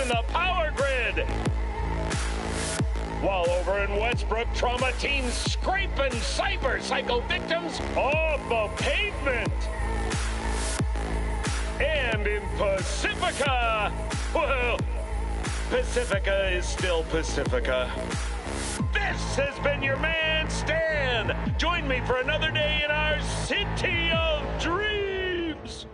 in the power grid. While over in Westbrook, trauma teams scraping cyber psycho victims off the pavement. And in Pacifica, well, Pacifica is still Pacifica. This has been your man, Stan. Join me for another day in our city of dreams.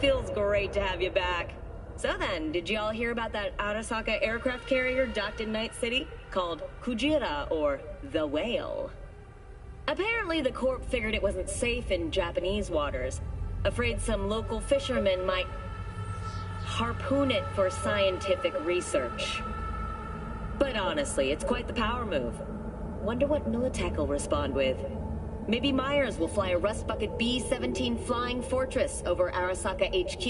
Feels great to have you back. So then, did you all hear about that Arasaka aircraft carrier docked in Night City? Called Kujira, or the Whale. Apparently the Corp figured it wasn't safe in Japanese waters. Afraid some local fishermen might harpoon it for scientific research. But honestly, it's quite the power move. Wonder what letech will respond with. Maybe Myers will fly a Rust Bucket B-17 Flying Fortress over Arasaka HQ.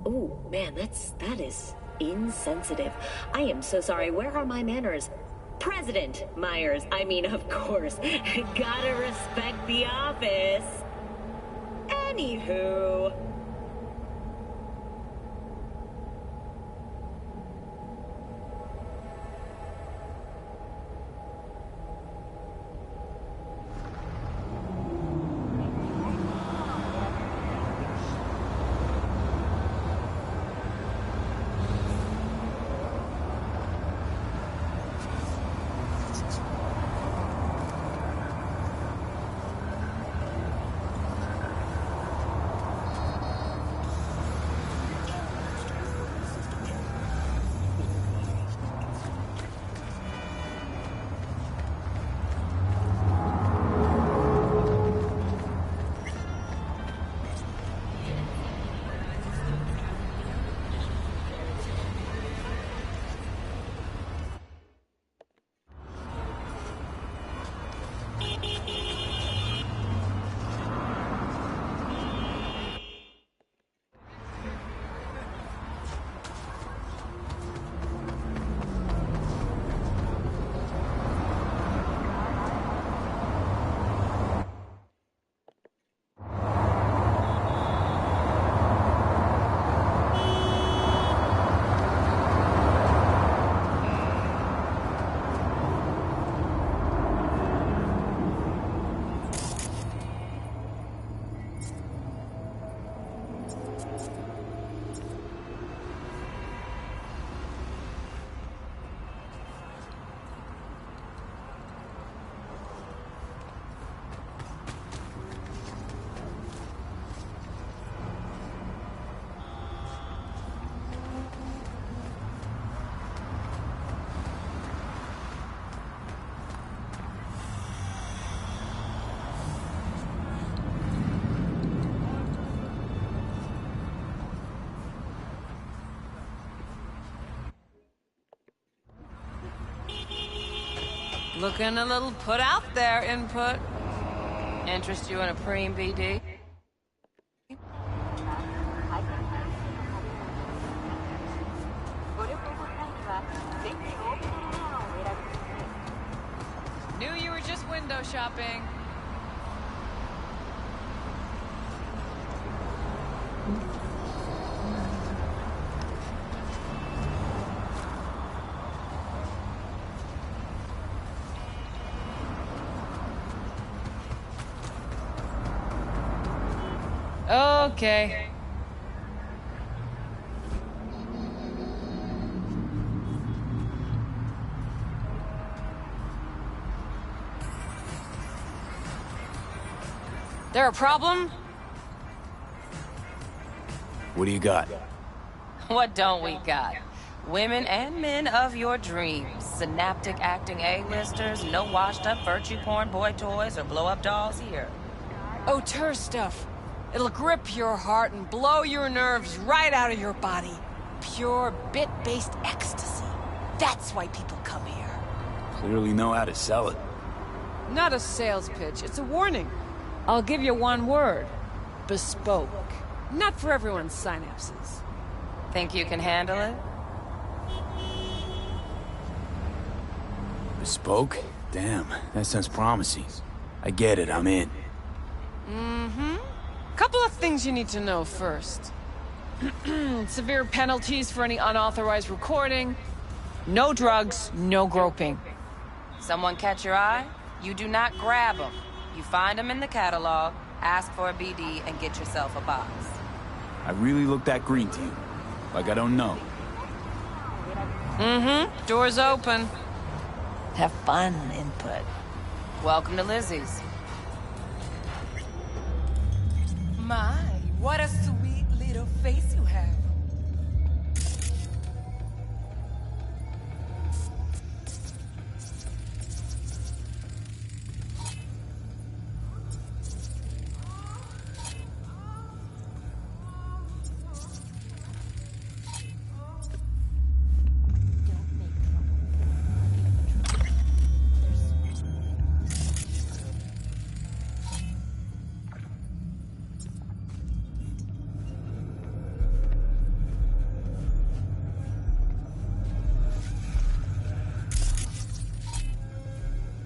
Ooh, man, that is insensitive. I am so sorry. Where are my manners? President Myers. I mean, of course. Gotta respect the office. Anywho. Looking a little put out there, Input. Interest you in a preem BD? Knew you were just window shopping. Okay. There a problem? What do you got? What don't we got? Women and men of your dreams. Synaptic acting A-listers, no washed-up virtue porn boy toys or blow-up dolls here. Auteur stuff. It'll grip your heart and blow your nerves right out of your body. Pure bit-based ecstasy. That's why people come here. Clearly know how to sell it. Not a sales pitch, it's a warning. I'll give you one word. Bespoke. Not for everyone's synapses. Think you can handle it? Bespoke? Damn, that sounds promising. I get it, I'm in. Couple of things you need to know first. Severe penalties for any unauthorized recording. No drugs, no groping. Someone catch your eye? You do not grab them. You find them in the catalog, ask for a BD, and get yourself a box. I really look that green to you. Like I don't know. Doors open. Have fun, input. Welcome to Lizzie's. My, what a sweet little face you have.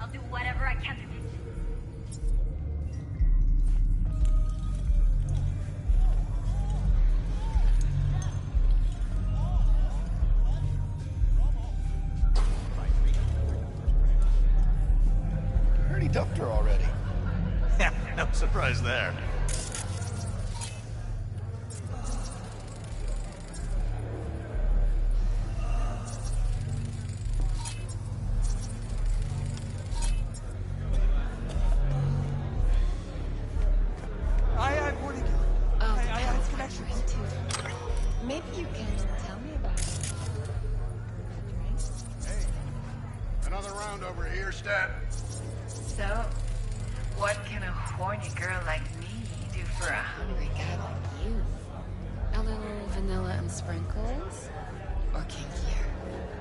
I'll do whatever I can to be. Heard he dumped her already. Yeah, no surprise there. Maybe you can tell me about it. Another round over here, Stat. So, what can a horny girl like me do for a hungry guy like you? A little vanilla and sprinkles? Or kinkier?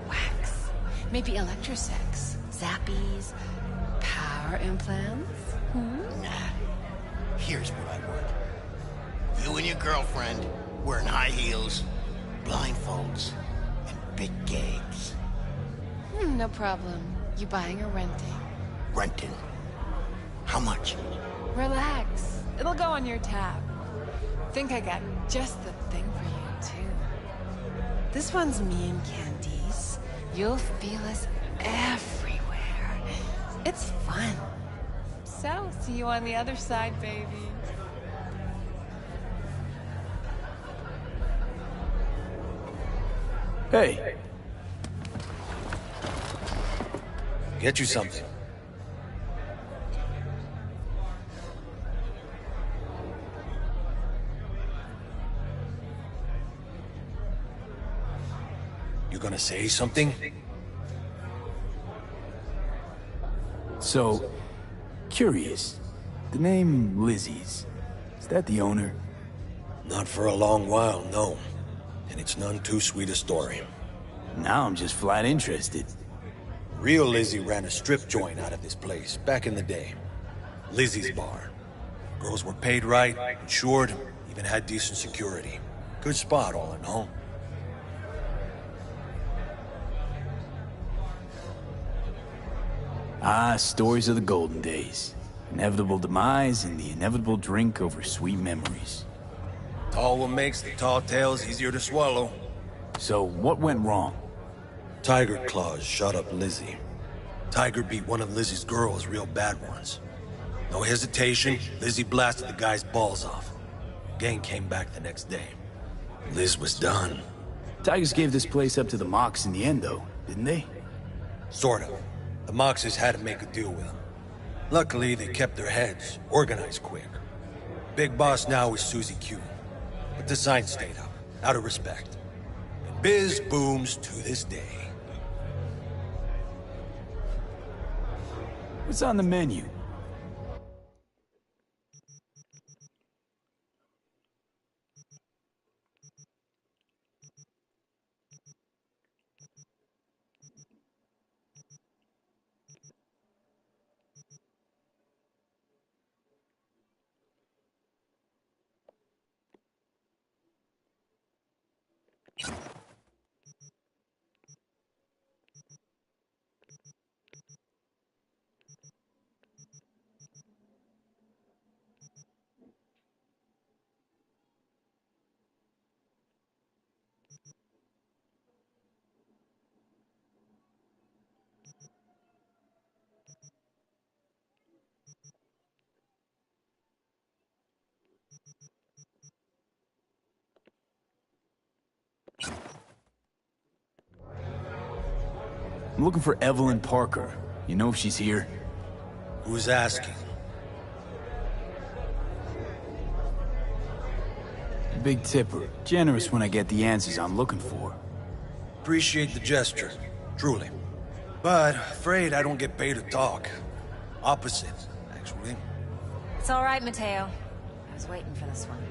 Wax? Maybe electrosex? Zappies? Power implants? Nah. Here's what I want. You and your girlfriend wearing high heels, blindfolds, and big gags. No problem. You buying or renting? Renting. How much? Relax. It'll go on your tab. Think I got just the thing for you, too. This one's me and Candice. You'll feel us everywhere. It's fun. So, see you on the other side, baby. Hey, Get you something. You gonna say something? so, curious. The name Lizzie's, is that the owner? Not for a long while, no. And it's none too sweet a story. Now I'm just flat interested. Real Lizzie ran a strip joint out of this place back in the day. Lizzie's Bar. Girls were paid right, insured, even had decent security. Good spot, all in all. Ah, stories of the golden days. Inevitable demise and the inevitable drink over sweet memories. Tall what makes the tall tales easier to swallow. So, what went wrong? Tiger Claws shot up Lizzie. Tiger beat one of Lizzie's girls real bad once. No hesitation, Lizzie blasted the guy's balls off. Gang came back the next day. Liz was done. Tigers gave this place up to the Mox in the end, though, didn't they? Sort of. The Moxes had to make a deal with them. Luckily, they kept their heads, organized quick. Big boss now is Susie Q. But the sign stayed up, out of respect. And biz booms to this day. What's on the menu? I'm looking for Evelyn Parker. You know if she's here? Who's asking? Big tipper. Generous when I get the answers I'm looking for. Appreciate the gesture, truly. But afraid I don't get paid to talk. Opposite, actually. It's all right, Mateo. I was waiting for this one.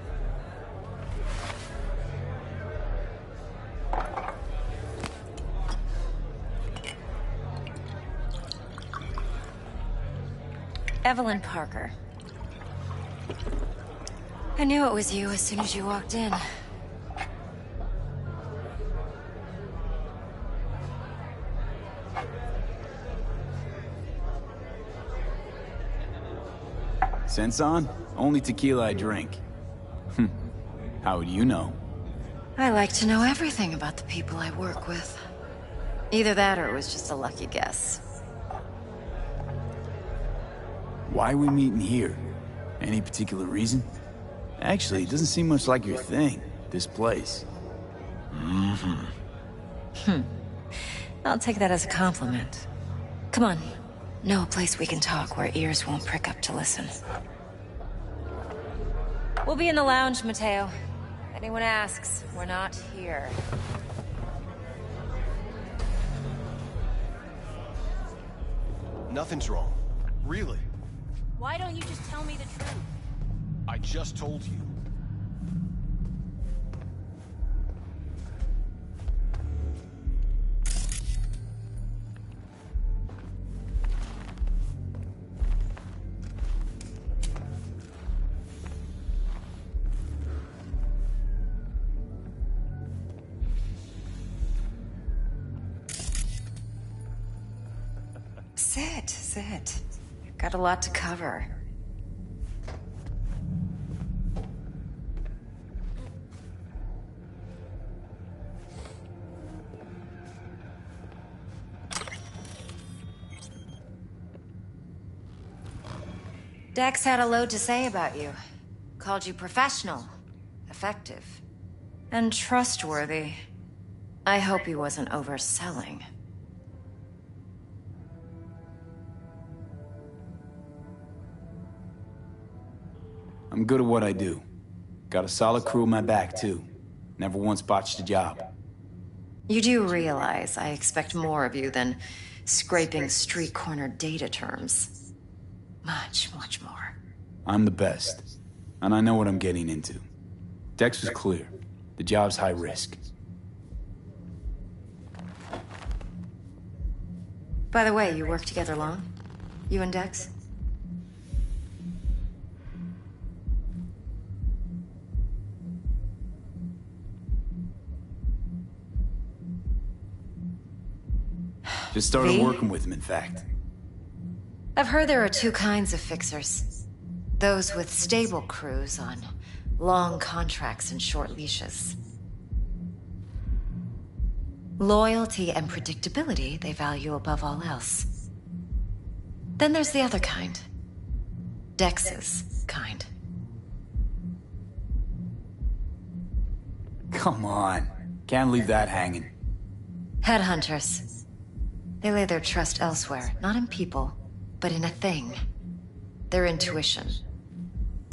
Evelyn Parker. I knew it was you as soon as you walked in. Sense on? Only tequila I drink. How would you know? I like to know everything about the people I work with. Either that or it was just a lucky guess. Why are we meeting here? Any particular reason? Actually, it doesn't seem much like your thing, this place. I'll take that as a compliment. Come on. Know a place we can talk where ears won't prick up to listen. We'll be in the lounge, Mateo. If anyone asks, we're not here. Nothing's wrong. Really. Why don't you just tell me the truth? I just told you. Sit. Got a lot to cover. Dex had a load to say about you. Called you professional, effective, and trustworthy. I hope he wasn't overselling. I'm good at what I do. Got a solid crew on my back, too. Never once botched a job. You do realize I expect more of you than scraping street corner data terms. Much more. I'm the best, and I know what I'm getting into. Dex was clear. The job's high risk. By the way, you work together long? You and Dex? Just started working with him, in fact. I've heard there are two kinds of fixers. Those with stable crews on long contracts and short leashes. Loyalty and predictability they value above all else. Then there's the other kind. Dex's kind. Come on. Can't leave that hanging. Headhunters. They lay their trust elsewhere, not in people, but in a thing. Their intuition.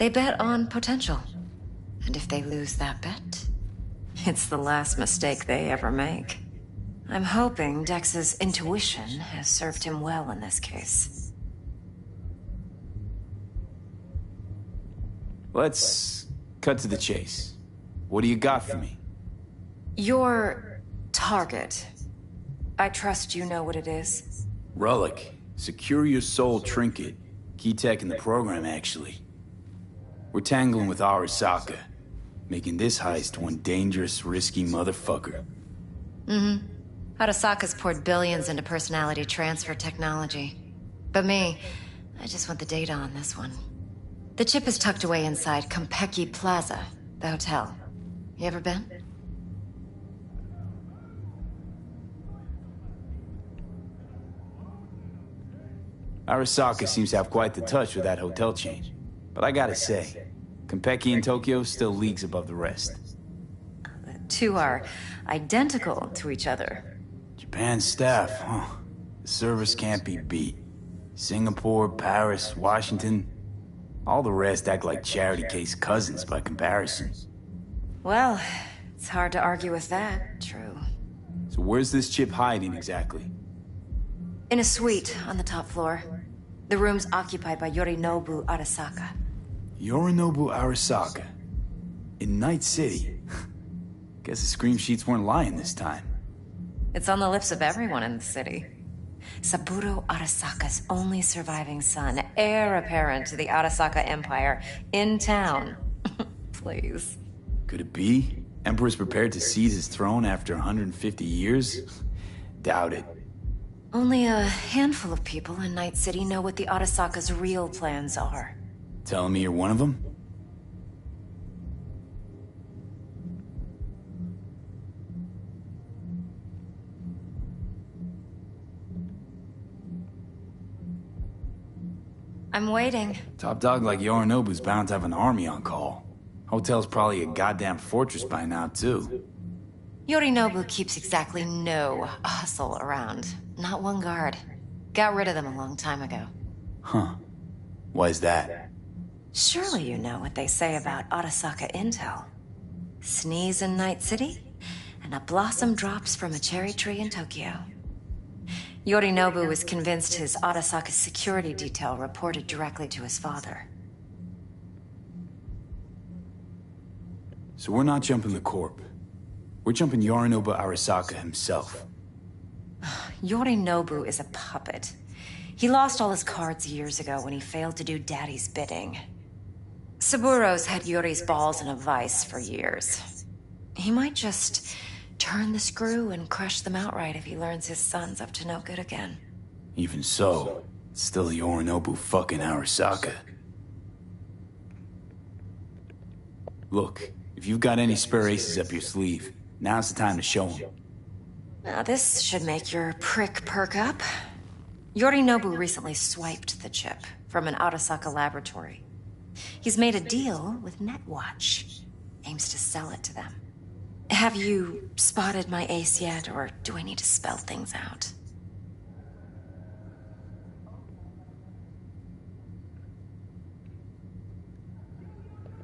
They bet on potential. And if they lose that bet, it's the last mistake they ever make. I'm hoping Dex's intuition has served him well in this case. Let's cut to the chase. What do you got for me? Your target. I trust you know what it is. Relic. Secure your soul trinket. Key tech in the program, actually. We're tangling with Arasaka, making this heist one dangerous, risky motherfucker. Mm-hmm. Arasaka's poured billions into personality transfer technology. But me, I just want the data on this one. The chip is tucked away inside Konpeki Plaza, the hotel. You ever been? Arasaka seems to have quite the touch with that hotel chain. But I gotta say, Konpeki in Tokyo still leagues above the rest. The two are identical to each other. Japan's staff, huh? The service can't be beat. Singapore, Paris, Washington, all the rest act like charity case cousins by comparison. Well, it's hard to argue with that, true. So where's this chip hiding exactly? In a suite on the top floor. The room's occupied by Yorinobu Arasaka. Yorinobu Arasaka? In Night City? Guess the scream sheets weren't lying this time. It's on the lips of everyone in the city. Saburo Arasaka's only surviving son, heir apparent to the Arasaka Empire, in town. Please. Could it be? Emperor's prepared to seize his throne after 150 years? Doubt it. Only a handful of people in Night City know what the Arasaka's real plans are. Telling me you're one of them? I'm waiting. Top dog like Yorinobu's bound to have an army on call. Hotel's probably a goddamn fortress by now, too. Yorinobu keeps exactly no hustle around. Not one guard. Got rid of them a long time ago. Huh. Why is that? Surely you know what they say about Arasaka intel. Sneeze in Night City, and a blossom drops from a cherry tree in Tokyo. Yorinobu was convinced his Arasaka security detail reported directly to his father. So we're not jumping the Corp. We're jumping Yorinobu Arasaka himself. Yorinobu is a puppet. He lost all his cards years ago when he failed to do Daddy's bidding. Saburo's had Yuri's balls in a vice for years. He might just turn the screw and crush them outright if he learns his son's up to no good again. Even so, it's still Yorinobu fucking Arasaka. Look, if you've got any spare aces up your sleeve, now's the time to show them. Now this should make your prick perk up. Yorinobu recently swiped the chip from an Arasaka laboratory. He's made a deal with Netwatch. Aims to sell it to them. Have you spotted my ace yet, or do I need to spell things out?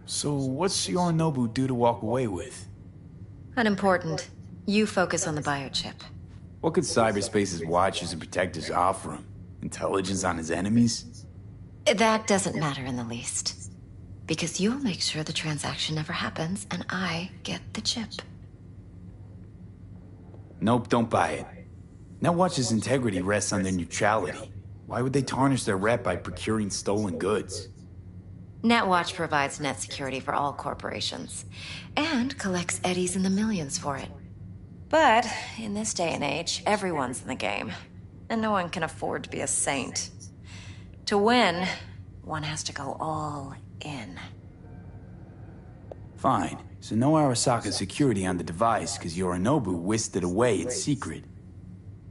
So what's Yorinobu due to walk away with? Unimportant. You focus on the biochip. What could cyberspace's watchers and protectors offer him? Intelligence on his enemies? That doesn't matter in the least. Because you'll make sure the transaction never happens, and I get the chip. Nope, don't buy it. Netwatch's integrity rests on their neutrality. Why would they tarnish their rep by procuring stolen goods? Netwatch provides net security for all corporations, and collects eddies in the millions for it. But in this day and age, everyone's in the game, and no one can afford to be a saint. To win, one has to go all in. Fine. So no Arasaka security on the device because Yorinobu whisked it away in secret.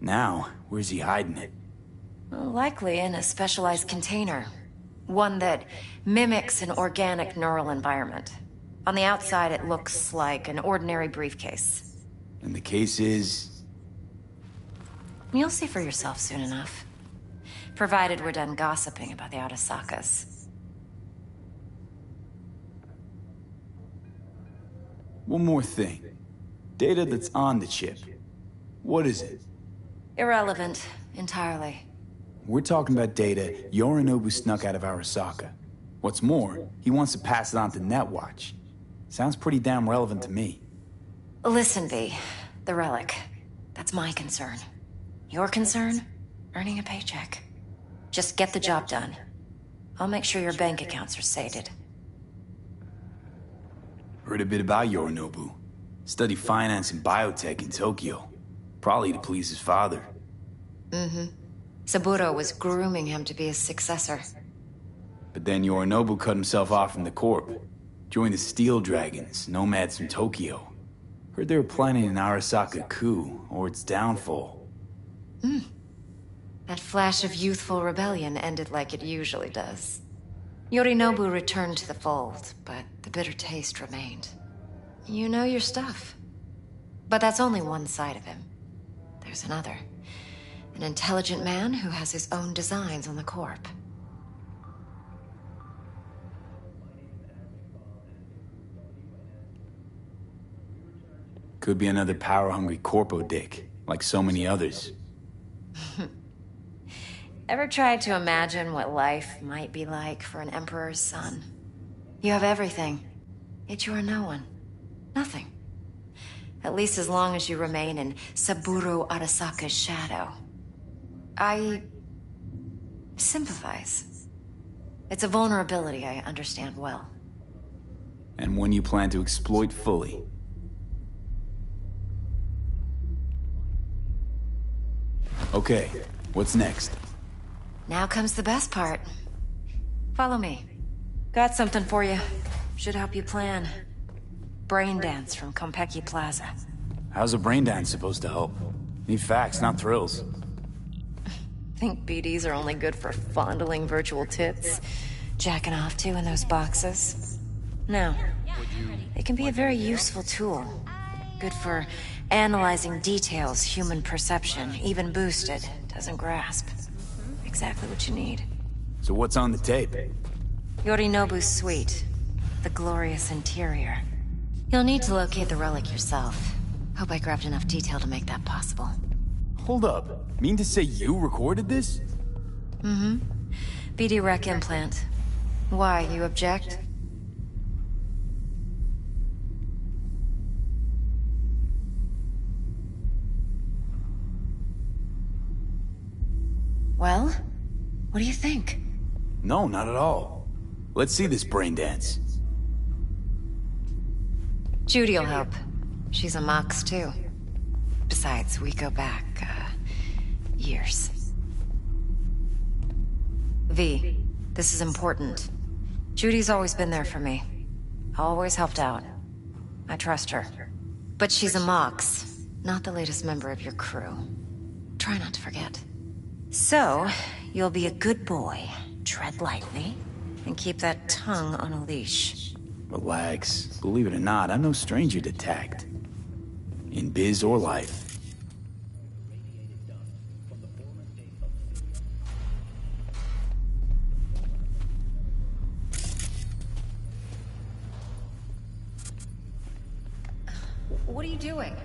Now, where's he hiding it? Likely in a specialized container. One that mimics an organic neural environment. On the outside, it looks like an ordinary briefcase. And the case is... You'll see for yourself soon enough. Provided we're done gossiping about the Arasakas. One more thing. Data that's on the chip. What is it? Irrelevant, entirely. We're talking about data Yorinobu snuck out of Arasaka. What's more, he wants to pass it on to Netwatch. Sounds pretty damn relevant to me. Listen, V. The relic. That's my concern. Your concern? Earning a paycheck. Just get the job done. I'll make sure your bank accounts are sated. Heard a bit about Yorinobu. Studied finance and biotech in Tokyo. Probably to please his father. Mm-hmm. Saburo was grooming him to be his successor. But then Yorinobu cut himself off from the Corp. Joined the Steel Dragons, nomads from Tokyo. Heard they were planning an Arasaka coup, or its downfall. That flash of youthful rebellion ended like it usually does. Yorinobu returned to the fold, but the bitter taste remained. You know your stuff. But that's only one side of him. There's another. An intelligent man who has his own designs on the Corp. Could be another power-hungry corpo dick, like so many others. Ever tried to imagine what life might be like for an emperor's son? You have everything, yet you are no one. Nothing. At least as long as you remain in Saburo Arasaka's shadow. I sympathize. It's a vulnerability I understand well. And one you plan to exploit fully. Okay, what's next? Now comes the best part. Follow me. Got something for you. Should help you plan. Brain dance from Konpeki Plaza. How's a brain dance supposed to help? Need facts, not thrills. Think BDs are only good for fondling virtual tits? Jacking off to in those boxes? No. They can be a very useful tool. Good for analyzing details human perception, even boosted, doesn't grasp. Exactly what you need. So what's on the tape? Yorinobu's suite. The glorious interior. You'll need to locate the relic yourself. Hope I grabbed enough detail to make that possible. Hold up. Mean to say you recorded this? Mm-hmm. BD Rec implant. Why, you object? Well, what do you think? No, not at all. Let's see this brain dance. Judy'll help. She's a Mox, too. Besides, we go back, years. V, this is important. Judy's always been there for me. Always helped out. I trust her. But she's a Mox, not the latest member of your crew. Try not to forget. So, you'll be a good boy, tread lightly, and keep that tongue on a leash. Relax. Believe it or not, I'm no stranger to tact. In biz or life. What are you doing?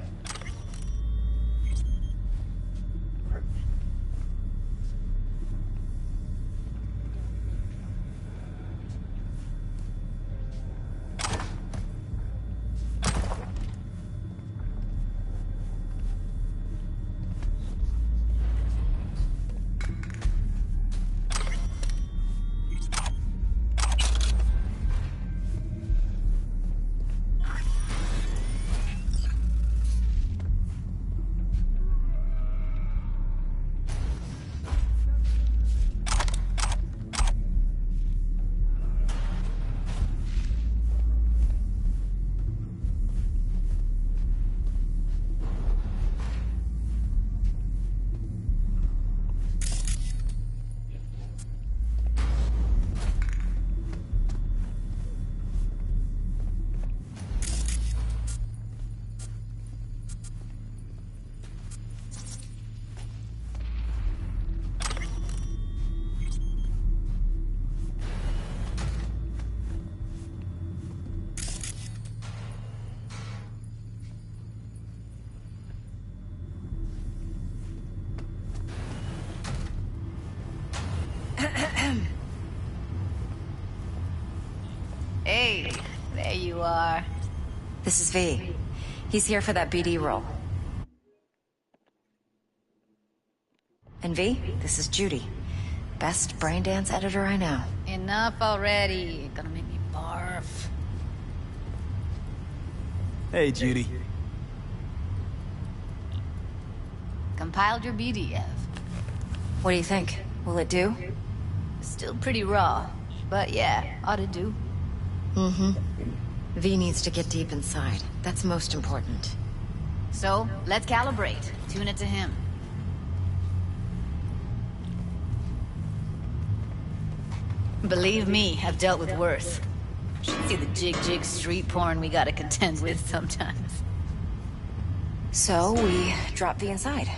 There you are. This is V. He's here for that BD role. And V, this is Judy. Best braindance editor I know. Enough already. You're gonna make me barf. Hey, Judy. Compiled your BDF. What do you think? Will it do? Still pretty raw, but yeah, ought to do. Mm-hmm. V needs to get deep inside. That's most important. So, let's calibrate. Tune it to him. Believe me, I've dealt with worse. Should see the jig-jig street porn we gotta contend with sometimes. So, we drop V inside.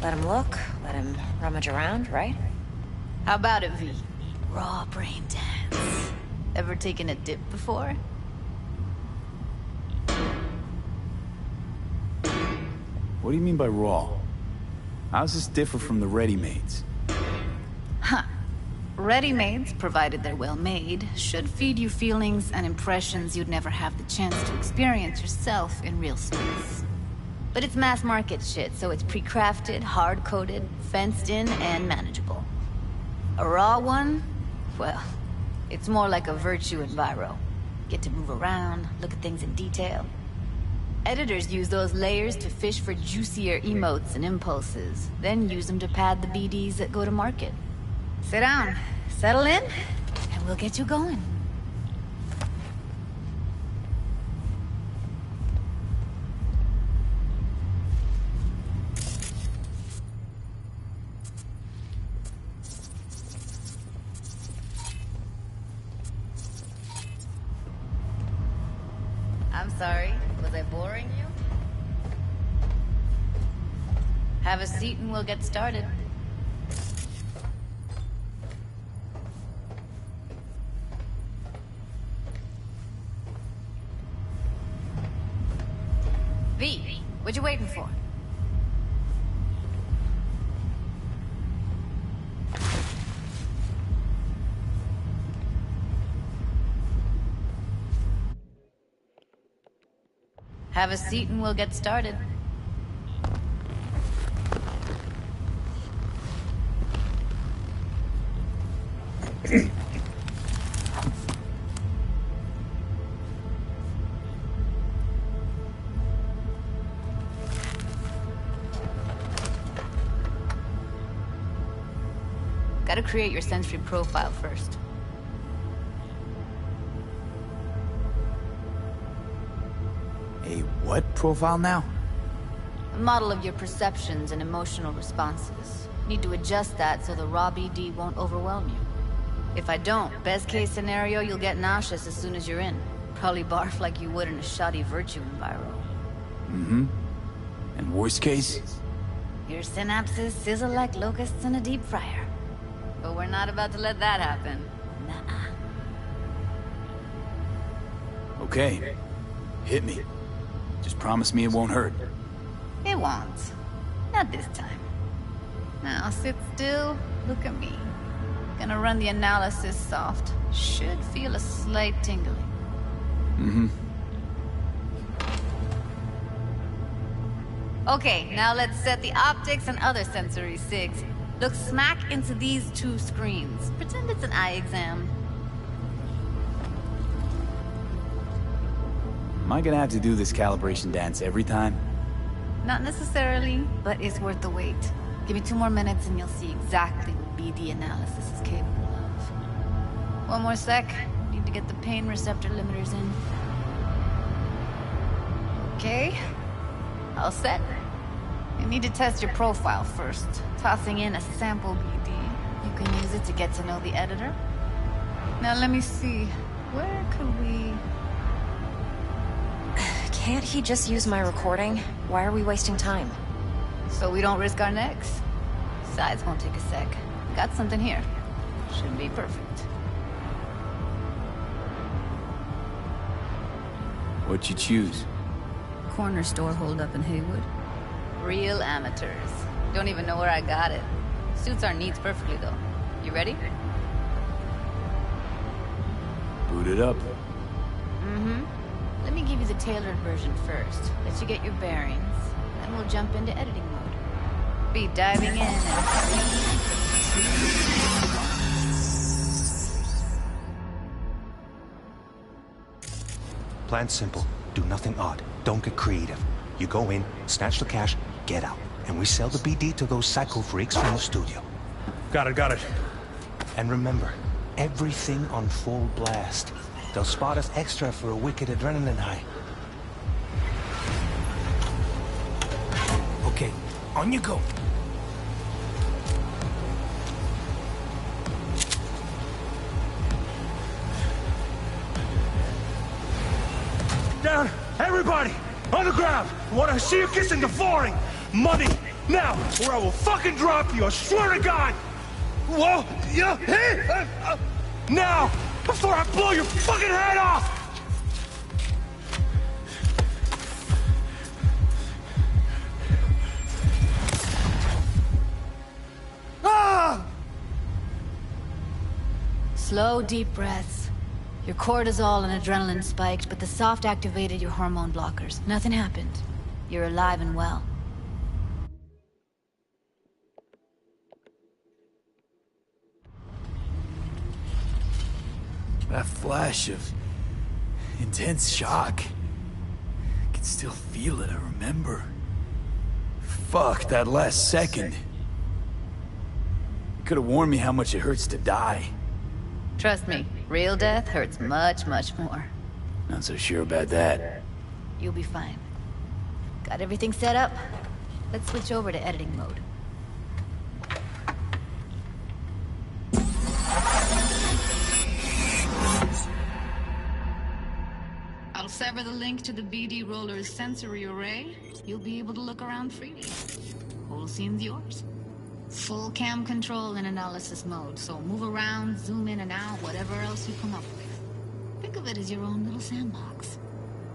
Let him look, let him rummage around, right? How about it, V? Raw brain dance. Ever taken a dip before? What do you mean by raw? How's this differ from the ready-mades? Huh. Ready-mades, provided they're well-made, should feed you feelings and impressions you'd never have the chance to experience yourself in real space. But it's mass-market shit, so it's pre-crafted, hard-coded, fenced-in, and manageable. A raw one? Well, it's more like a virtue enviro. Get to move around, look at things in detail. Editors use those layers to fish for juicier emotes and impulses, then use them to pad the BDs that go to market. Sit down, settle in, and we'll get you going. I'm sorry, was I boring you? Have a seat and we'll get started. V, what you waiting for? Have a seat and we'll get started. Gotta create your sensory profile first. A what profile now? A model of your perceptions and emotional responses. Need to adjust that so the raw BD won't overwhelm you. If I don't, best case scenario, you'll get nauseous as soon as you're in. Probably barf like you would in a shoddy virtue enviro. Mm-hmm. And worst case? Your synapses sizzle like locusts in a deep fryer. But we're not about to let that happen. Nuh-uh. Okay. Hit me. Just promise me it won't hurt. It won't. Not this time. Now sit still, look at me. Gonna run the analysis soft. Should feel a slight tingling. Mm-hmm. Okay, now let's set the optics and other sensory sigs. Look smack into these two screens. Pretend it's an eye exam. Am I gonna have to do this calibration dance every time? Not necessarily, but it's worth the wait. Give me 2 more minutes and you'll see exactly what BD analysis is capable of. 1 more sec. Need to get the pain receptor limiters in. Okay. All set. You need to test your profile first. Tossing in a sample BD. You can use it to get to know the editor. Now let me see. Where could we... Can't he just use my recording? Why are we wasting time? So we don't risk our necks. Besides, won't take a sec. Got something here. Should be perfect. What'd you choose? Corner store holdup in Haywood. Real amateurs. Don't even know where I got it. Suits our needs perfectly, though. You ready? Boot it up. Mm-hmm. Let me give you the tailored version first. Let you get your bearings. Then we'll jump into editing mode. Be diving in and... Plan simple. Do nothing odd. Don't get creative. You go in, snatch the cash, get out. And we sell the BD to those psycho freaks from the studio. Got it. And remember, everything on full blast. They'll spot us extra for a wicked adrenaline high. Okay, on you go. Down! Everybody! On the ground! I want to see you kissing the flooring! Money! Now! Or I will fucking drop you! I swear to God! Whoa! Yeah! Hey! Now! Before I blow your fucking head off! Ah! Slow, deep breaths. Your cortisol and adrenaline spiked, but the soft activated your hormone blockers. Nothing happened. You're alive and well. That flash of intense shock. I can still feel it, I remember. Fuck, that last second. You could have warned me how much it hurts to die. Trust me, real death hurts much, much more. Not so sure about that. You'll be fine. Got everything set up? Let's switch over to editing mode. I'll sever the link to the BD Roller's sensory array. You'll be able to look around freely. Whole scene's yours. Full cam control in analysis mode, so move around, zoom in and out, whatever else you come up with. Think of it as your own little sandbox.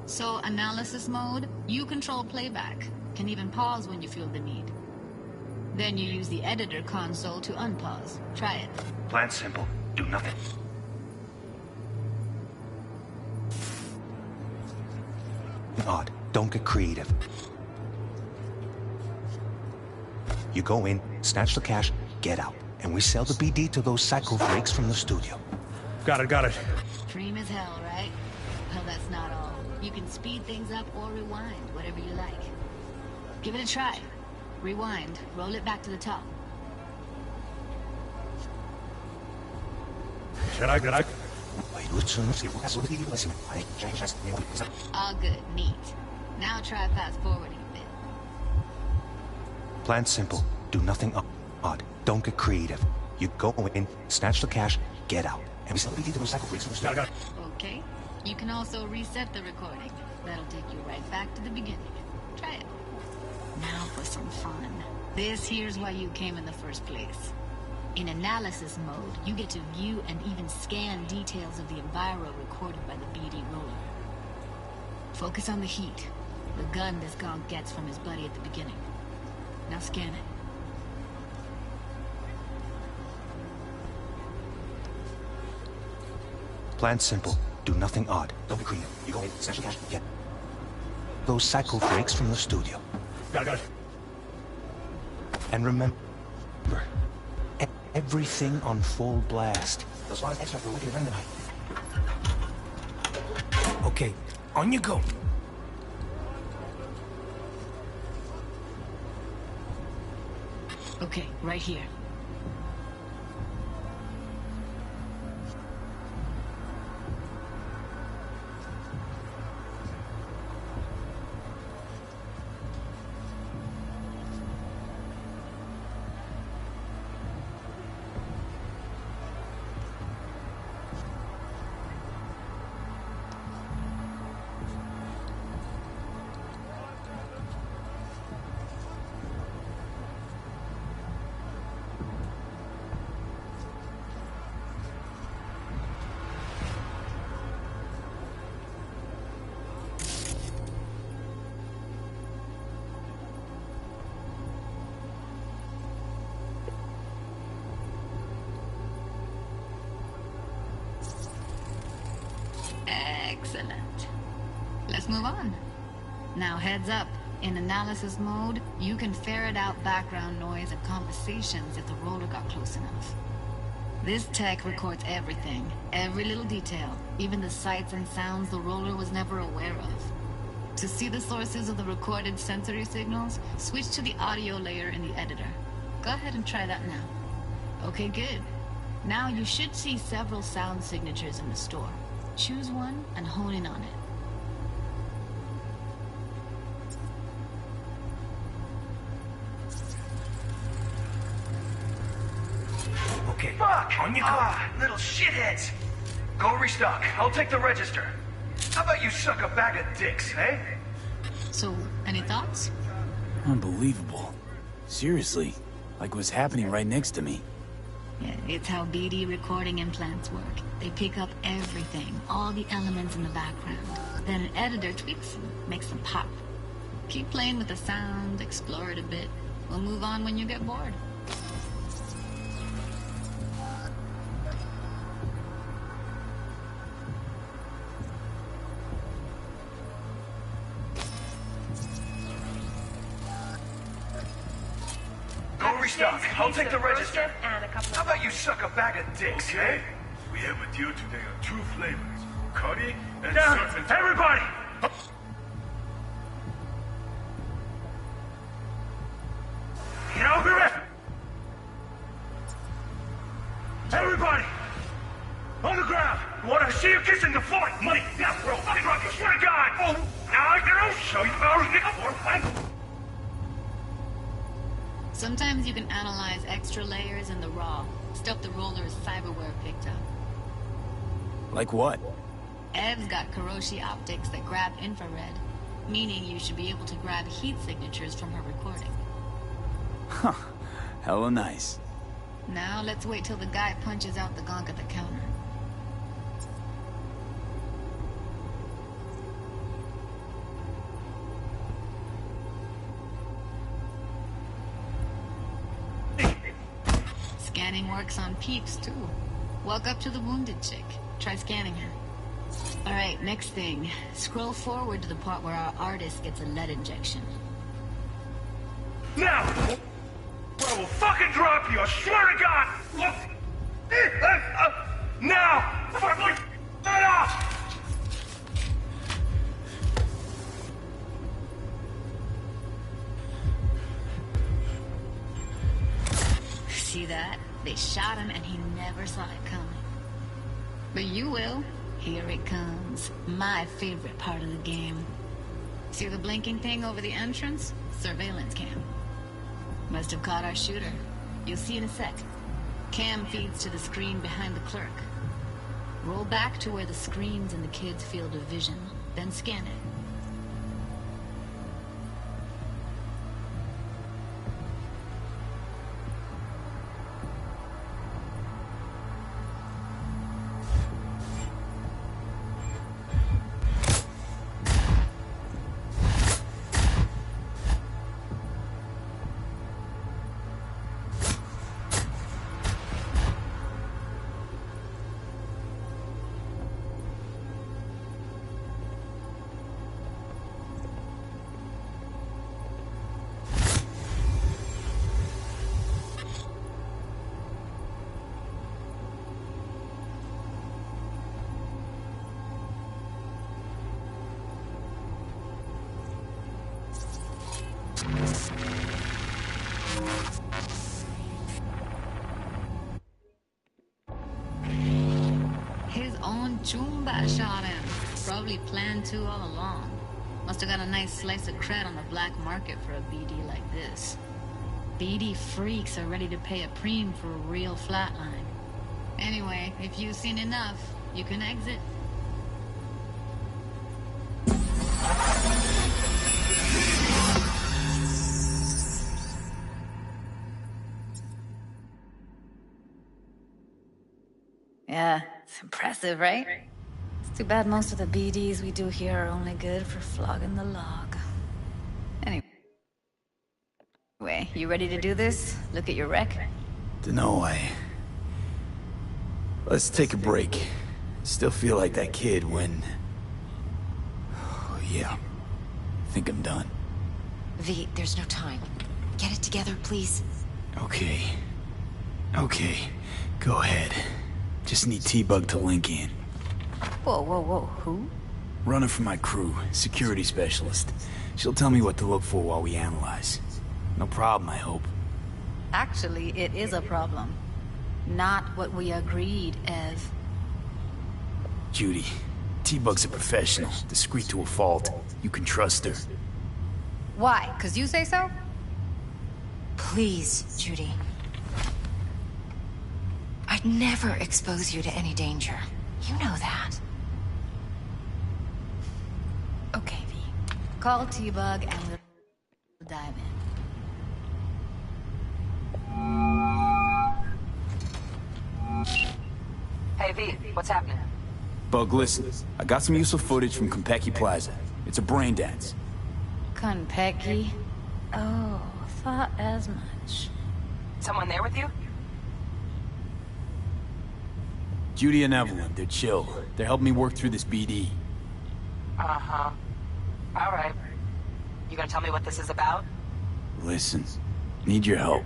So, analysis mode, you control playback. Can even pause when you feel the need. Then you use the editor console to unpause. Try it. Plan simple. Do nothing. Odd. Don't get creative. You go in, snatch the cash, get out. And we sell the BD to those psycho freaks from the studio. Got it. Dream as hell, right? Well, that's not all. You can speed things up or rewind, whatever you like. Give it a try. Rewind, roll it back to the top. All good, neat. Now try fast forwarding a bit. Plan simple. Do nothing odd. Don't get creative. You go in, snatch the cash, get out. And we sell the BD to those psycho freaks from the studio. Okay. You can also reset the recording. That'll take you right back to the beginning. Try it. Now for some fun. This here's why you came in the first place. In analysis mode, you get to view and even scan details of the enviro recorded by the BD roller. Focus on the heat, the gun this gonk gets from his buddy at the beginning. Now scan it. Plan simple. Do nothing odd. Don't be creative. You go in, snatch the cash, get those psycho freaks from the studio. Got it. And remember, everything on full blast. Those lines extra for a wicked adrenaline high. Okay, on you go. Okay, right here. Excellent. Let's move on. Now heads up. In analysis mode, you can ferret out background noise and conversations if the roller got close enough. This tech records everything, every little detail, even the sights and sounds the roller was never aware of. To see the sources of the recorded sensory signals, switch to the audio layer in the editor. Go ahead and try that now. Okay, good. Now you should see several sound signatures in the store. Choose one and hone in on it. Okay. Fuck! On you go. Little shitheads. Go restock. I'll take the register. How about you suck a bag of dicks, eh? So, any thoughts? Unbelievable. Seriously, like what's happening right next to me. Yeah, it's how BD recording implants work. They pick up everything, all the elements in the background. Then an editor tweaks them, makes them pop. Keep playing with the sound, explore it a bit. We'll move on when you get bored. Go restock. I'll take the register. How about you suck a bag of dicks, Okay. eh? We have a deal today on 2 flavors. Curry and Down! surf and Everybody! Get over it! Everybody! On the ground! I want to see you kissing the floor! Money! Now, bro! Fucking rock! I swear to God! Oh! Now I can show you how to get for Sometimes you can analyze extra layers in the raw. Stuff the roller's cyberware picked up. Like what? Ev's got Kiroshi optics that grab infrared, meaning you should be able to grab heat signatures from her recording. Huh. Hella nice. Now let's wait till the guy punches out the gonk at the counter. Scanning works on peeps, too. Walk up to the wounded chick. Try scanning her. Alright, next thing. Scroll forward to the part where our artist gets a lead injection. Now! Or I will fucking drop you, I swear to God! Look! Now! Fuck! Get off! See that? They shot him and he never saw it coming. But you will. Here it comes. My favorite part of the game. See the blinking thing over the entrance? Surveillance cam. Must have caught our shooter. You'll see in a sec. Cam feeds to the screen behind the clerk. Roll back to where the screen's in the kid's field of vision, then scan it. His own Chumba shot him. Probably planned to all along. Must have got a nice slice of cred on the black market for a BD like this. BD freaks are ready to pay a preem for a real flatline. Anyway, if you've seen enough, you can exit. Yeah, it's impressive, right? It's too bad most of the BDs we do here are only good for flogging the log. Anyway, you ready to do this? Look at your wreck? Dunno, Let's take a break. Still feel like that kid when... Yeah. Think I'm done. V, there's no time. Get it together, please. Okay. Okay. Go ahead. Just need T-Bug to link in. Whoa. Who? Running for my crew, security specialist. She'll tell me what to look for while we analyze. No problem, I hope. Actually, it is a problem. Not what we agreed, Ev. Judy, T-Bug's a professional, discreet to a fault. You can trust her. Why? 'Cause you say so? Please, Judy. I'd never expose you to any danger. You know that. Okay, V. Call T-Bug and we'll dive in. Hey, V, what's happening? Bug, listen. I got some useful footage from Konpeki Plaza. It's a brain dance. Konpeki? Oh, thought as much. Someone there with you? Judy and Evelyn, they're chill. They're helping me work through this BD. Uh-huh. All right. You gonna tell me what this is about? Listen, need your help.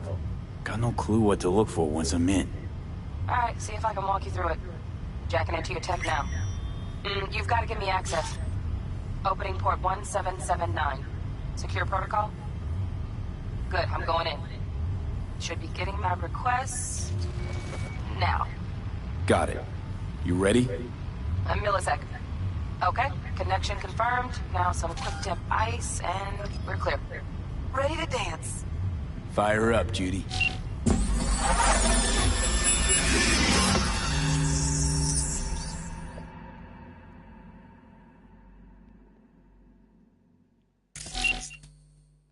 Got no clue what to look for once I'm in. All right, see if I can walk you through it. Jacking into your tech now. You've got to give me access. Opening port 1779. Secure protocol? Good, I'm going in. Should be getting my requests now. Got it. You ready? A millisecond. Okay, connection confirmed. Now some quick tip ice, and we're clear. Ready to dance. Fire her up, Judy.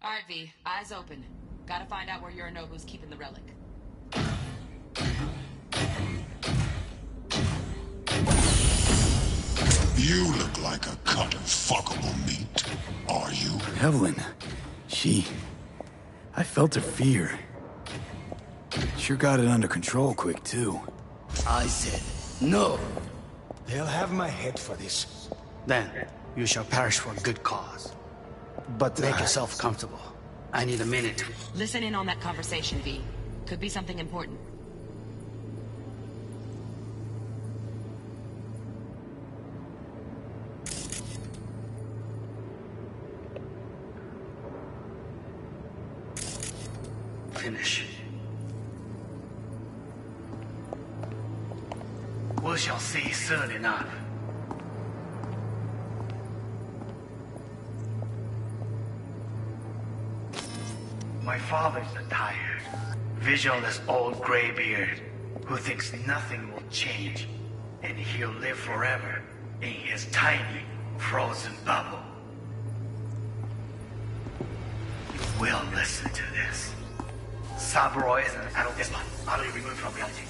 All right, V, eyes open. Gotta find out where Yorinobu's keeping the relic. You look like a cut of fuckable meat. Are you? Evelyn, I felt her fear. Sure got it under control quick, too. I said, no. They'll have my head for this. Then, you shall perish for a good cause. But make yourself comfortable. I need a minute. Listen in on that conversation, V. Could be something important. Finish. We shall see soon enough. My father's a tired, visionless old graybeard who thinks nothing will change and he'll live forever in his tiny, frozen bubble. You will listen to this. Saburo is an adult despot, utterly removed from reality.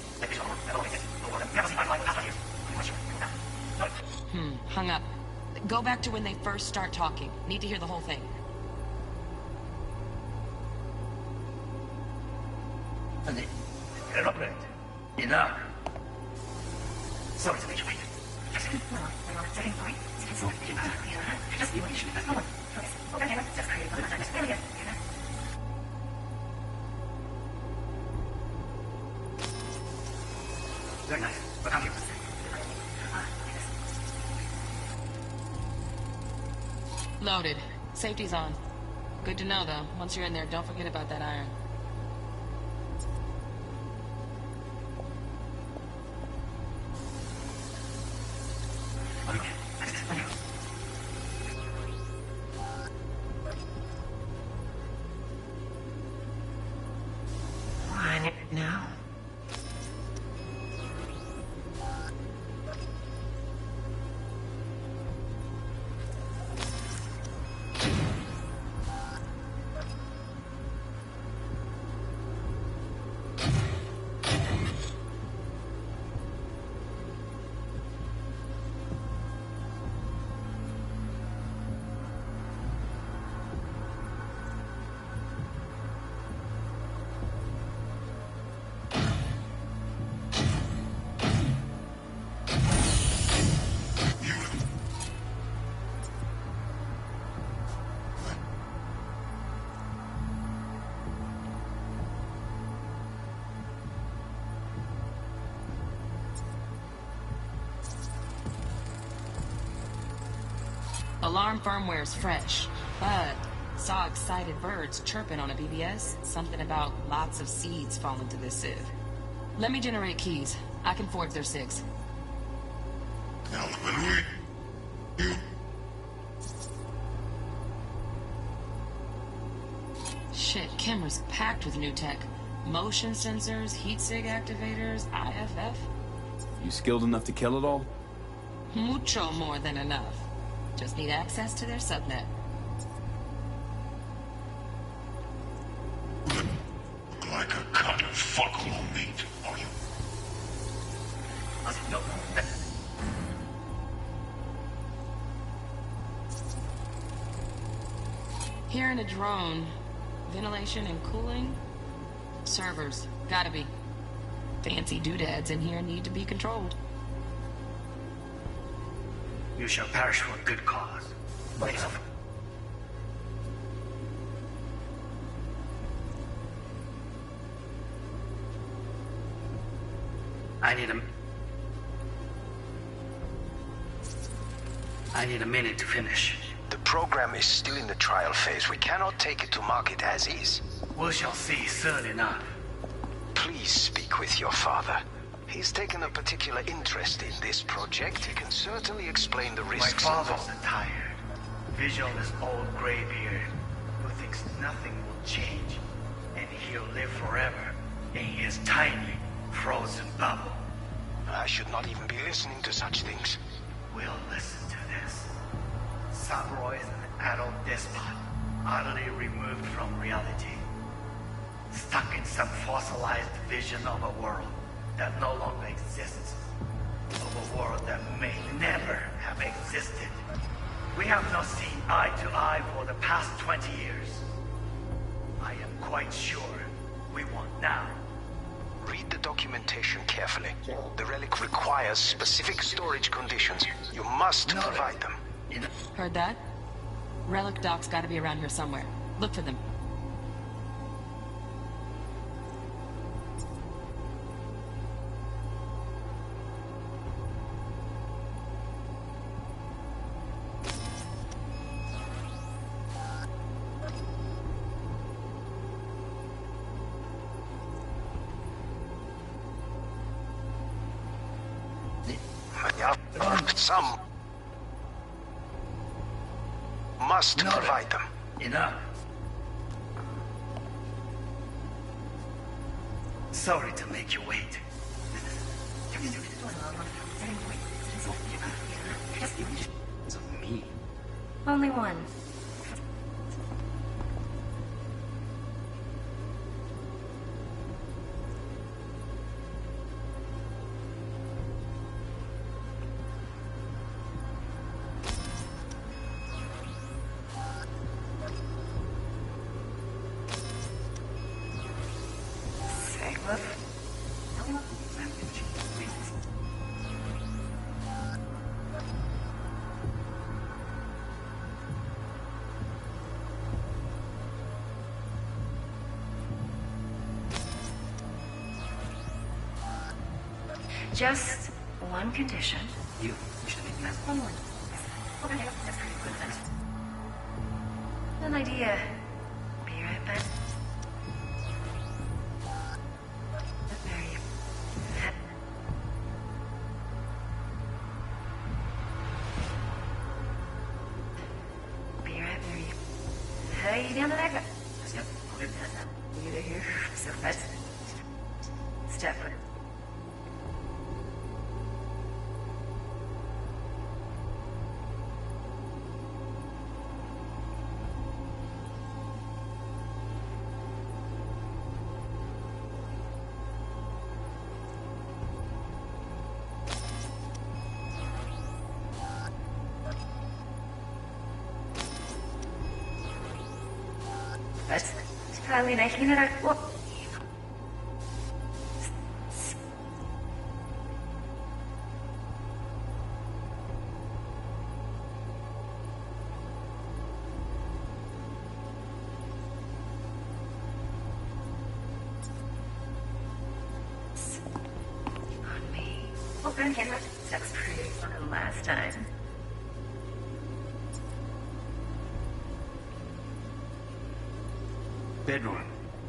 Hung up. Go back to when they first start talking. Need to hear the whole thing. Enough. Sorry to make you wait. Very nice. But come here. Loaded. Safety's on. Good to know, though. Once you're in there, don't forget about that iron. Now? Alarm firmware's fresh, but saw excited birds chirping on a BBS. Something about lots of seeds falling to this sieve. Let me generate keys. I can forge their SIGs. Shit, camera's packed with new tech. Motion sensors, heat sig activators, IFF. You skilled enough to kill it all? Mucho more than enough. Just need access to their subnet. Like a cut of fuckable meat, are you? No. Hearing a drone. Ventilation and cooling? Servers. Gotta be. Fancy doodads in here need to be controlled. You shall perish for a good cause. I need a minute to finish. The program is still in the trial phase. We cannot take it to market as is. We shall see soon enough. Please speak with your father. He's taken a particular interest in this project. He can certainly explain the risks. My father's a tired, visionless old graybeard who thinks nothing will change, and he'll live forever in his tiny, frozen bubble. I should not even be listening to such things. We'll listen to this. Sabroy is an adult despot, utterly removed from reality. Stuck in some fossilized vision of a world that no longer exists. Of a world that may never have existed. We have not seen eye to eye for the past 20 years. I am quite sure we won't now. Read the documentation carefully. The relic requires specific storage conditions. You must provide them. Heard that? Relic docs gotta be around here somewhere. Look for them. Some must provide them. Enough. Sorry to make you wait. It's me. Only one. Just one condition. You should make that One more. Okay, that's pretty good then. An idea. Be right back. Mary. Be right, Mary. Hey, down the back. Yep. You to here. So fast. Step foot. Finally, I clean it up. Whoa. On me. Open camera. That's pretty fun last time. Bedroom.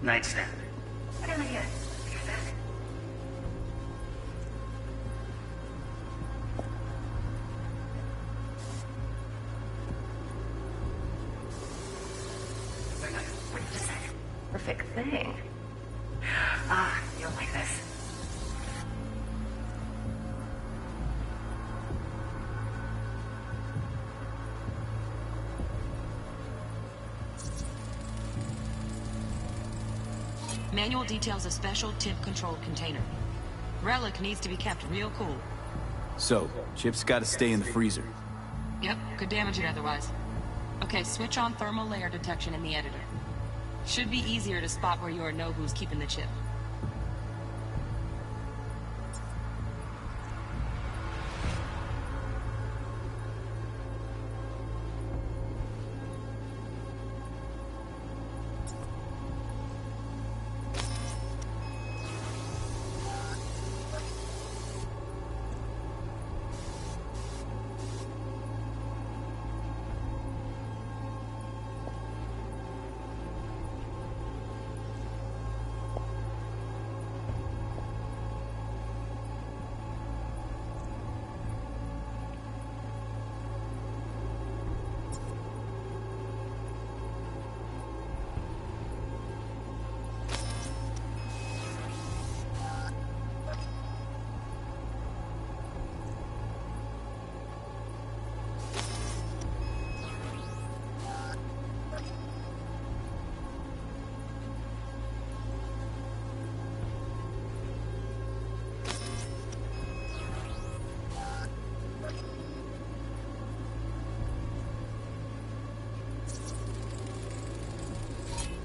Nightstand. Perfect thing. Ah, you'll like this. Manual details a special tip-controlled container. Relic needs to be kept real cool. So, Chip's gotta stay in the freezer. Yep, could damage it otherwise. Okay, switch on thermal layer detection in the editor. Should be easier to spot where you or know who's keeping the chip.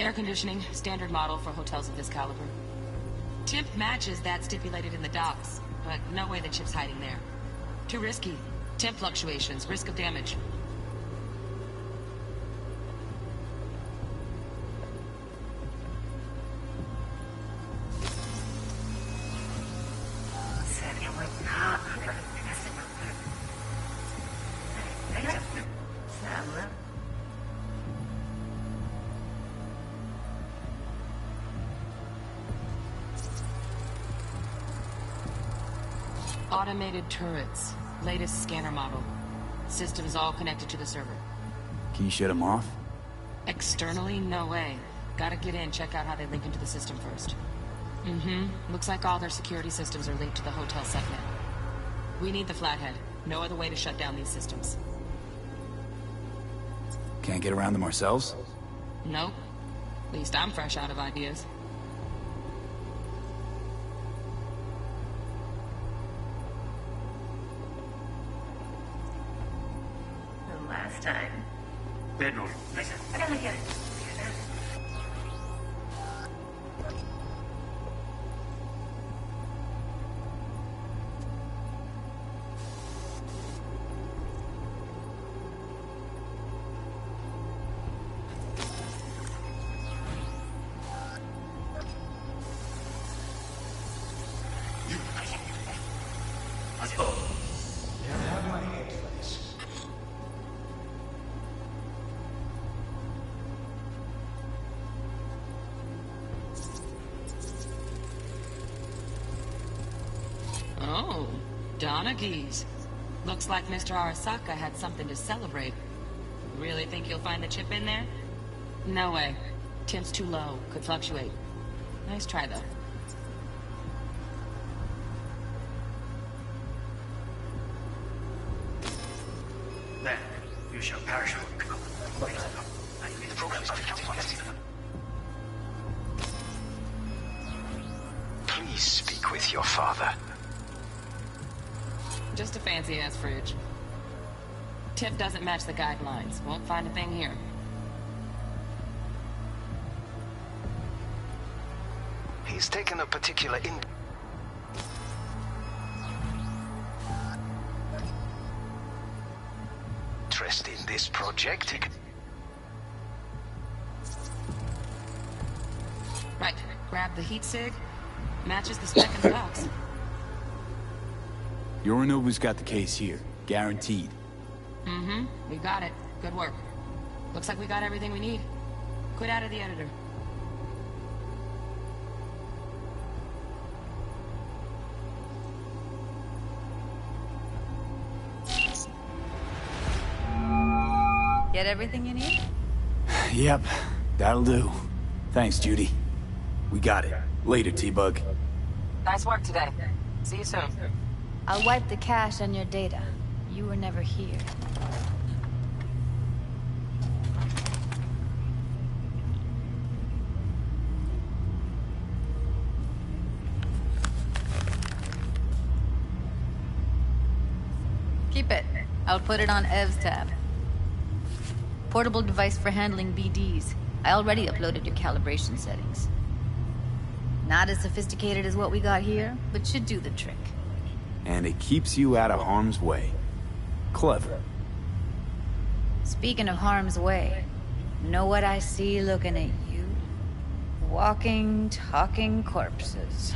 Air conditioning, standard model for hotels of this caliber. Tip matches that stipulated in the docs, but no way the chip's hiding there. Too risky. Temp fluctuations, risk of damage. Automated turrets. Latest scanner model. Systems all connected to the server. Can you shut them off? Externally, no way. Gotta get in, check out how they link into the system first. Looks like all their security systems are linked to the hotel subnet. We need the flathead. No other way to shut down these systems. Can't get around them ourselves? Nope. At least I'm fresh out of ideas. Last time. Bedroom. I gotta get it. Oh, Donaghy's. Looks like Mr. Arasaka had something to celebrate. Really think you'll find the chip in there? No way. Temp's too low. Could fluctuate. Nice try, though. Then, you shall perish. Please speak with your father. Just a fancy-ass fridge. Tip doesn't match the guidelines. Won't find a thing here. He's taken a particular interest in this project. Right. Grab the heat sig. Matches the spec in the box. Yorinobu's got the case here. Guaranteed. We got it. Good work. Looks like we got everything we need. Quit out of the editor. Get everything you need? Yep, that'll do. Thanks, Judy. We got it. Later, T-Bug. Nice work today. See you soon. I'll wipe the cache on your data. You were never here. Keep it. I'll put it on Ev's tab. Portable device for handling BDs. I already uploaded your calibration settings. Not as sophisticated as what we got here, but should do the trick. And it keeps you out of harm's way. Clever. Speaking of harm's way, know what I see looking at you? Walking, talking corpses.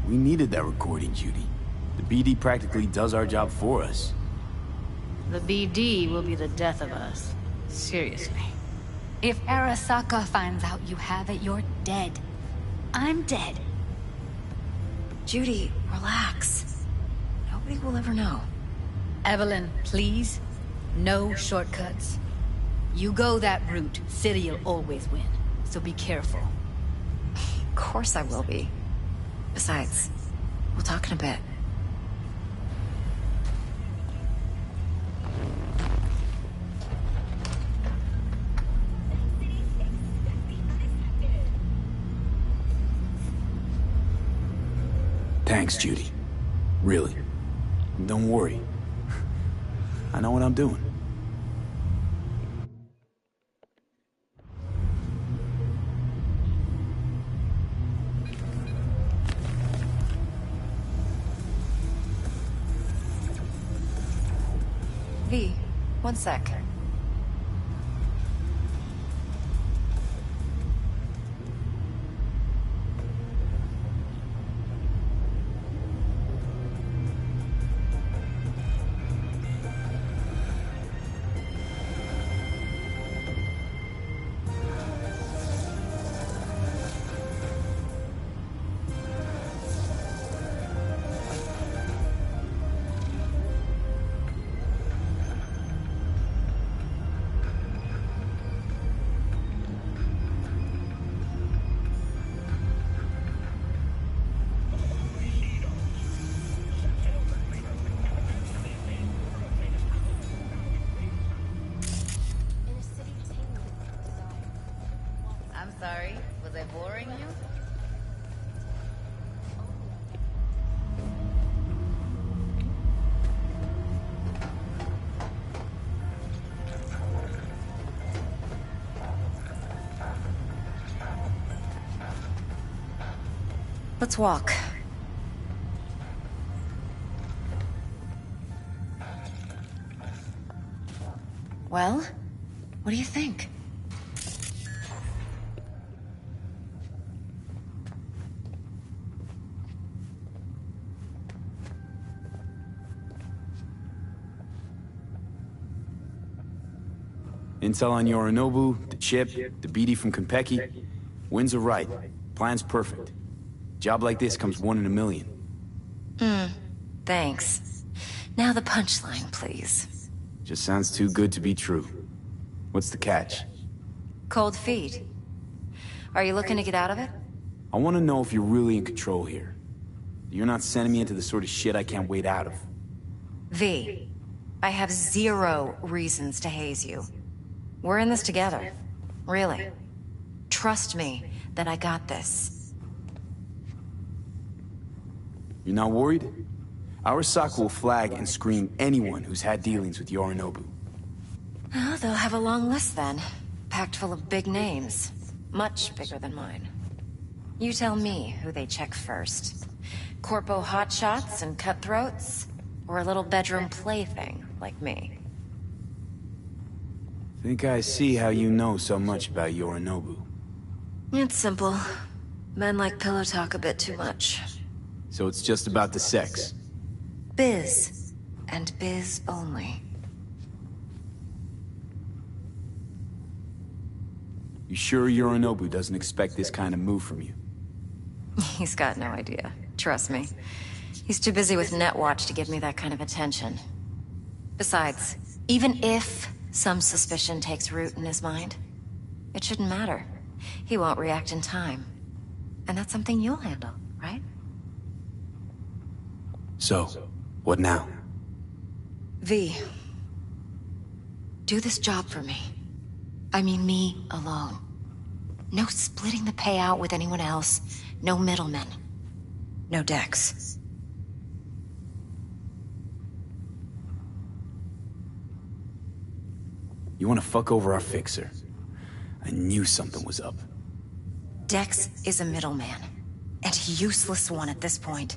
We needed that recording, Judy. The BD practically does our job for us. The BD will be the death of us. Seriously. If Arasaka finds out you have it, you're dead. I'm dead. Judy, relax. Nobody will ever know. Evelyn, please. No shortcuts. You go that route, City'll always win. So be careful. Of course I will be. Besides, we'll talk in a bit. Thanks, Judy. Really. Don't worry. I know what I'm doing. V, one sec. Sorry, was I boring you? Let's walk. Well, what do you think? Intel on Yorinobu, the chip, the BD from Konpeki. Winds are right. Plan's perfect. Job like this comes 1 in a million. Thanks. Now the punchline, please. Just sounds too good to be true. What's the catch? Cold feet. Are you looking to get out of it? I want to know if you're really in control here. You're not sending me into the sort of shit I can't wait out of. V, I have 0 reasons to haze you. We're in this together. Really. Trust me that I got this. You're not worried? Arasaka will flag and screen anyone who's had dealings with Yorinobu. Oh, they'll have a long list then. Packed full of big names. Much bigger than mine. You tell me who they check first. Corpo hotshots and cutthroats? Or a little bedroom plaything like me? Think I see how you know so much about Yorinobu. It's simple. Men like pillow talk a bit too much. So it's just about the sex? Biz. And biz only. You sure Yorinobu doesn't expect this kind of move from you? He's got no idea. Trust me. He's too busy with Netwatch to give me that kind of attention. Besides, even if some suspicion takes root in his mind, it shouldn't matter. He won't react in time. And that's something you'll handle, right? So, what now? V. Do this job for me. I mean me alone. No splitting the payout with anyone else. No middlemen. No Dex. You want to fuck over our fixer? I knew something was up. Dex is a middleman. And a useless one at this point.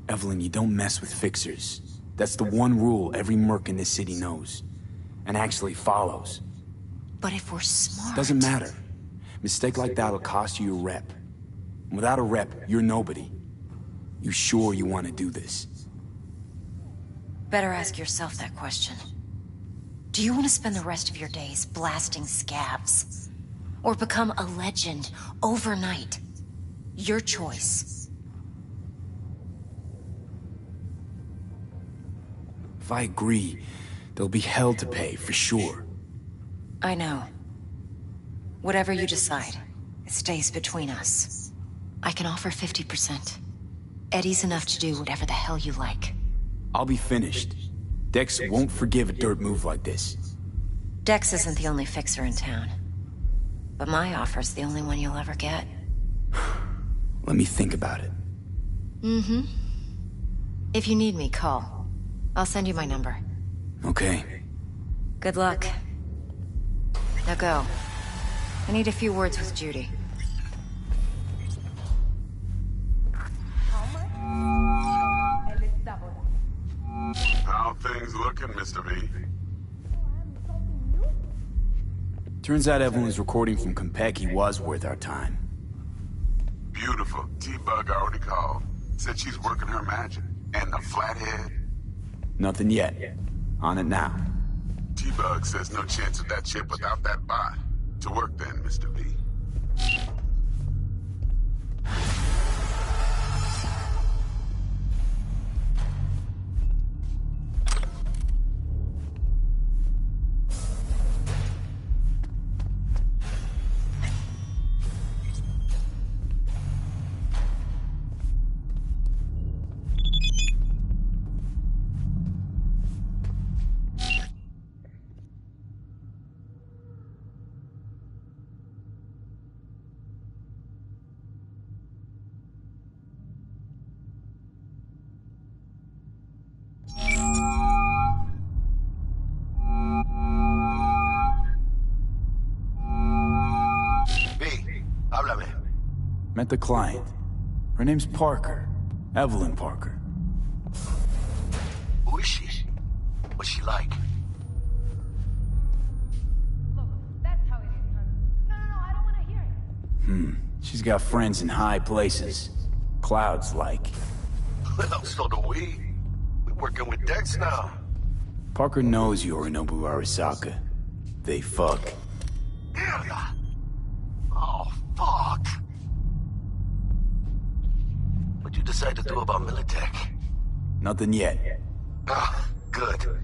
Evelyn, you don't mess with fixers. That's the one rule every merc in this city knows. And actually follows. But if we're smart... Doesn't matter. Mistake like that'll cost you your rep. Without a rep, you're nobody. You sure you want to do this? Better ask yourself that question. Do you want to spend the rest of your days blasting scabs? Or become a legend overnight? Your choice. If I agree, there'll be hell to pay, for sure. I know. Whatever you decide, it stays between us. I can offer 50%. Eddie's enough to do whatever the hell you like. I'll be finished. Dex won't forgive a dirt move like this. Dex isn't the only fixer in town. But my offer's the only one you'll ever get. Let me think about it. Mm-hmm. If you need me, call. I'll send you my number. Okay. Good luck. Now go. I need a few words with Judy. How things looking, Mr. V? Turns out Evelyn's recording from Konpeki was worth our time. Beautiful. T-Bug already called. Said she's working her magic. And the flathead? Nothing yet. On it now. T-Bug says no chance of that chip without that bot. To work then, Mr. V. Met the client. Her name's Parker. Evelyn Parker. Who is she? What's she like? Look, that's how it is, honey. No, I don't want to hear it. She's got friends in high places. Clouds like. Well, so do we. We're working with Dex now. Parker knows Yorinobu Arasaka. They fuck. Yeah. Oh, fuck. What'd you decide to do about Militech? Nothing yet. Ah, good.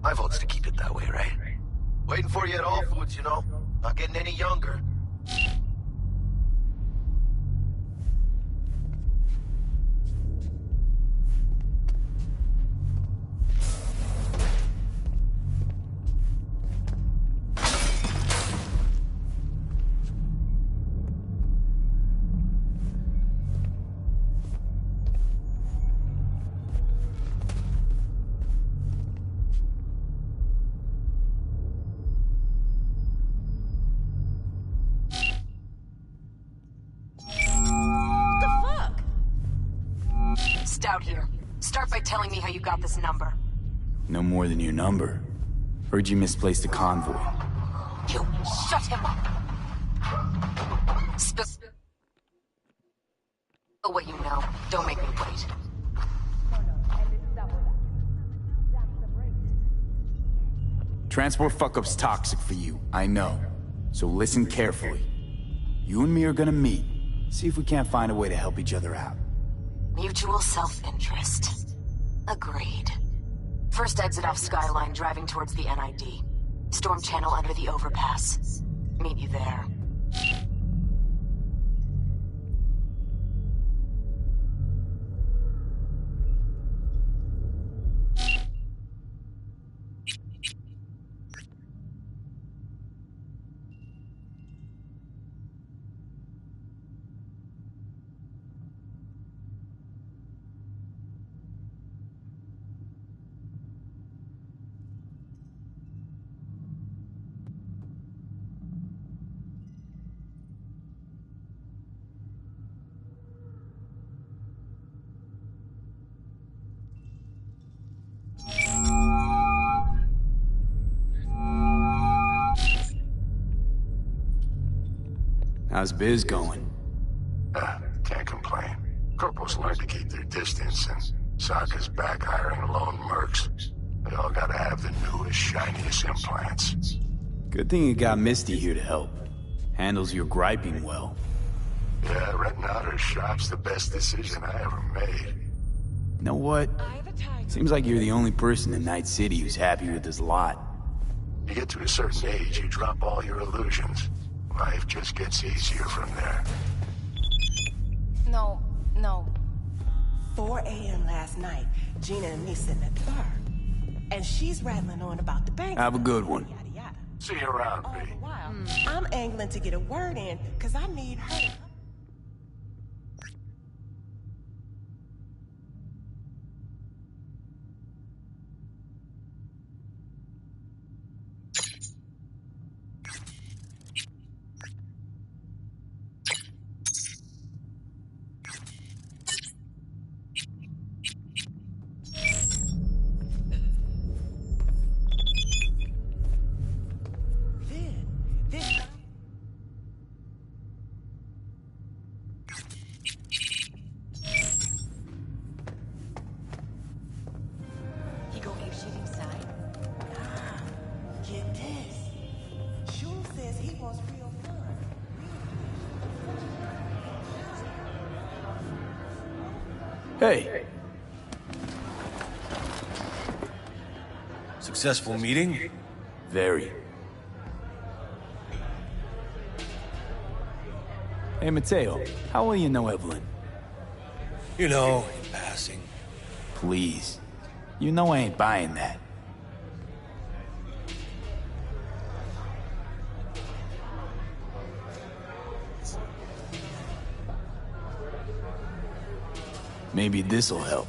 My vote's to keep it that way, right? Waiting for you at all foods, you know? Not getting any younger. Out here. Start by telling me how you got this number. No more than your number. Heard you misplaced a convoy. You shut him up. What you know. Don't make me wait. Transport fuck-up's toxic for you, I know. So listen carefully. You and me are gonna meet. See if we can't find a way to help each other out. Mutual self-interest. Agreed. First exit off Skyline, driving towards the NID. Storm channel under the overpass. Meet you there. How's biz going? Can't complain. Corporals learned to keep their distance, and Sokka's back hiring lone mercs. They all gotta have the newest, shiniest implants. Good thing you got Misty here to help. Handles your griping well. Yeah, renting out her shop's the best decision I ever made. You know what? Seems like you're the only person in Night City who's happy with this lot. You get to a certain age, you drop all your illusions. Life just gets easier from there. No. 4 a.m. last night, Gina and me sitting at the bar. And she's rattling on about the bank. Have a good one. Yada, yada. See you around, B. All the while, I'm angling to get a word in, because I need her. Hey. Successful meeting? Very. Hey, Mateo, how well you know Evelyn? You know, in passing. Please. You know I ain't buying that. Maybe this'll help.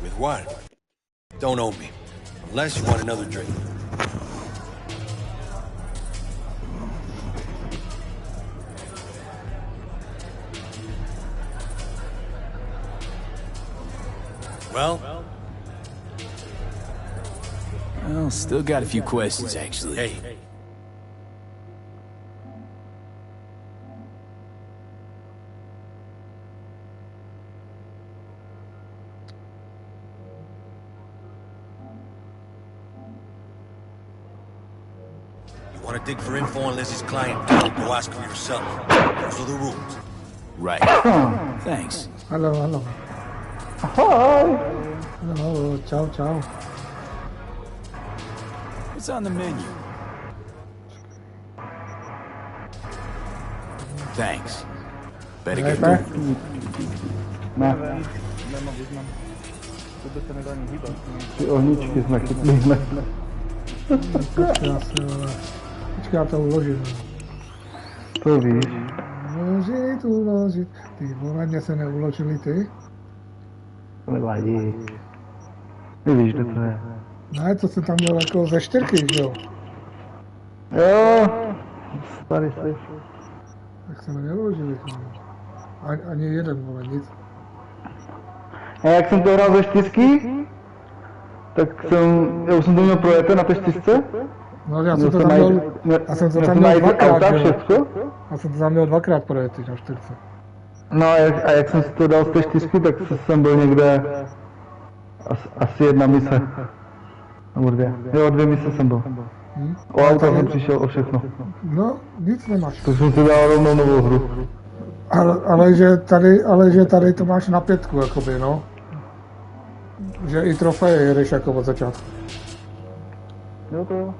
With what? Don't owe me. Unless you want another drink. Well, still got a few questions, actually. Hey. You want to dig for info on Lizzie's clientele? Go ask her yourself. Those are the rules. Right. Thanks. Hello. Hi. Hello. Ciao. What's on the menu? Thanks. Better get going. Ty ohničky jsme chytli. Počkej, já to uložím. To víš. Uložit. Ty vole, mě se neuložili ty? To nevadí. Ty víš, kde to je. Ne, to jsem tam měl jako ze 4, že jo? Jo, starý jsi. Tak se mi neuložili. Ani jeden, vole, nic. A jak jsem to hrál ze 4, tak já už jsem to měl projete na té 4. No, já jsem to tam měl, dvakrát, že jo? Já jsem to tam měl dvakrát projety na 4. No a jak jsem si to dal z té 4, tak jsem byl někde asi 1 mise. Nebo 2. Jo, 2 mise jsem byl. O auta jsem přišel o všechno. No, nic nemáš. Tak jsem si dal rovnou novou hru. Ale že tady to máš na 5, jakoby, no. Že i trofeje jedeš jako od začátku. Jo, to jo.